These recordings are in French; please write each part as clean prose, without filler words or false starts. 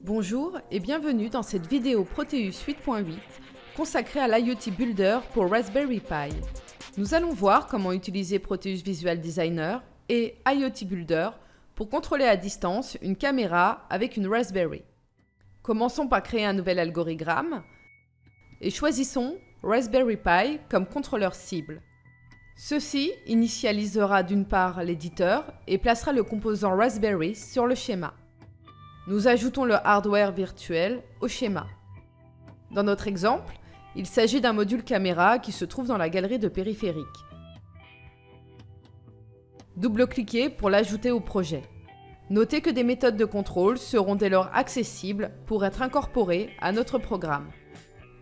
Bonjour et bienvenue dans cette vidéo Proteus 8.8 consacrée à l'IoT Builder pour Raspberry Pi. Nous allons voir comment utiliser Proteus Visual Designer et IoT Builder pour contrôler à distance une caméra avec une Raspberry. Commençons par créer un nouvel algorithme et choisissons Raspberry Pi comme contrôleur cible. Ceci initialisera d'une part l'éditeur et placera le composant Raspberry sur le schéma. Nous ajoutons le hardware virtuel au schéma. Dans notre exemple, il s'agit d'un module caméra qui se trouve dans la galerie de périphériques. Double-cliquez pour l'ajouter au projet. Notez que des méthodes de contrôle seront dès lors accessibles pour être incorporées à notre programme.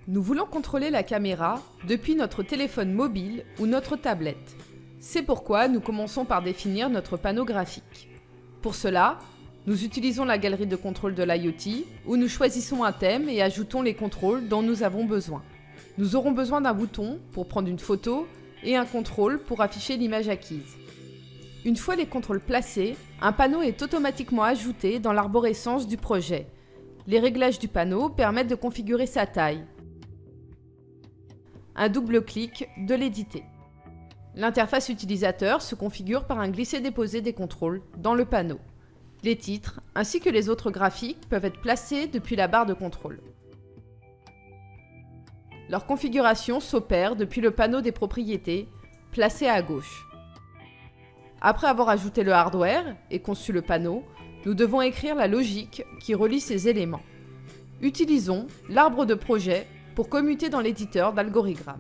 Nous voulons contrôler la caméra depuis notre téléphone mobile ou notre tablette. C'est pourquoi nous commençons par définir notre panneau graphique. Pour cela, nous utilisons la galerie de contrôle de l'IoT où nous choisissons un thème et ajoutons les contrôles dont nous avons besoin. Nous aurons besoin d'un bouton pour prendre une photo et un contrôle pour afficher l'image acquise. Une fois les contrôles placés, un panneau est automatiquement ajouté dans l'arborescence du projet. Les réglages du panneau permettent de configurer sa taille. Un double clic de l'éditer. L'interface utilisateur se configure par un glisser-déposer des contrôles dans le panneau. Les titres, ainsi que les autres graphiques, peuvent être placés depuis la barre de contrôle. Leur configuration s'opère depuis le panneau des propriétés, placé à gauche. Après avoir ajouté le hardware et conçu le panneau, nous devons écrire la logique qui relie ces éléments. Utilisons l'arbre de projet pour commuter dans l'éditeur d'algorithme.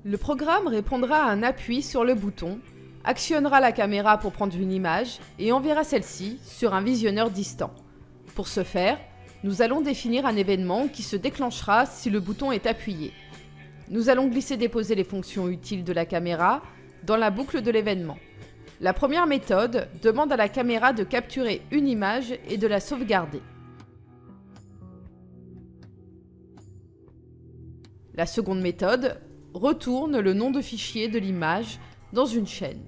Le programme répondra à un appui sur le bouton, actionnera la caméra pour prendre une image et enverra celle-ci sur un visionneur distant. Pour ce faire, nous allons définir un événement qui se déclenchera si le bouton est appuyé. Nous allons glisser-déposer les fonctions utiles de la caméra dans la boucle de l'événement. La première méthode demande à la caméra de capturer une image et de la sauvegarder. La seconde méthode retourne le nom de fichier de l'image dans une chaîne.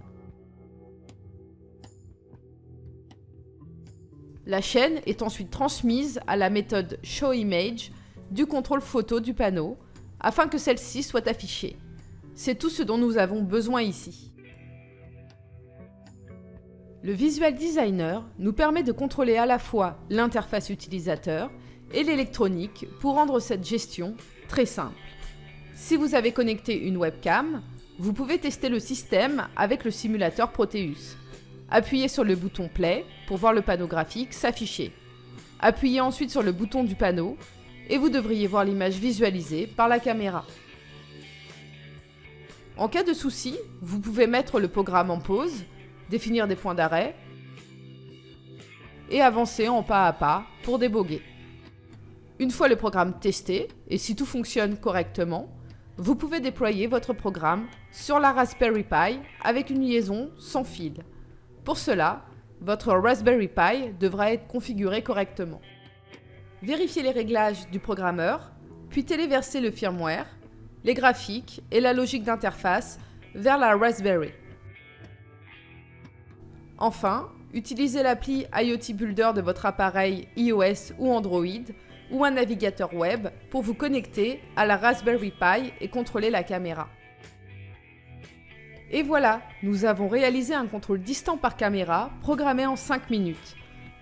La chaîne est ensuite transmise à la méthode showImage du contrôle photo du panneau afin que celle-ci soit affichée. C'est tout ce dont nous avons besoin ici. Le Visual Designer nous permet de contrôler à la fois l'interface utilisateur et l'électronique pour rendre cette gestion très simple. Si vous avez connecté une webcam, vous pouvez tester le système avec le simulateur Proteus. Appuyez sur le bouton Play pour voir le panneau graphique s'afficher. Appuyez ensuite sur le bouton du panneau et vous devriez voir l'image visualisée par la caméra. En cas de souci, vous pouvez mettre le programme en pause, définir des points d'arrêt et avancer en pas à pas pour déboguer. Une fois le programme testé et si tout fonctionne correctement, vous pouvez déployer votre programme sur la Raspberry Pi avec une liaison sans fil. Pour cela, votre Raspberry Pi devra être configuré correctement. Vérifiez les réglages du programmeur, puis téléversez le firmware, les graphiques et la logique d'interface vers la Raspberry. Enfin, utilisez l'appli IoT Builder de votre appareil iOS ou Android ou un navigateur web pour vous connecter à la Raspberry Pi et contrôler la caméra. Et voilà, nous avons réalisé un contrôle distant par caméra programmé en 5 minutes.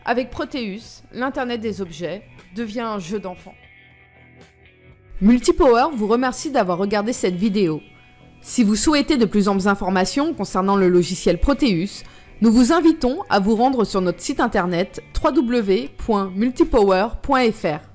Avec Proteus, l'Internet des objets devient un jeu d'enfant. Multipower vous remercie d'avoir regardé cette vidéo. Si vous souhaitez de plus amples informations concernant le logiciel Proteus, nous vous invitons à vous rendre sur notre site internet www.multipower.fr.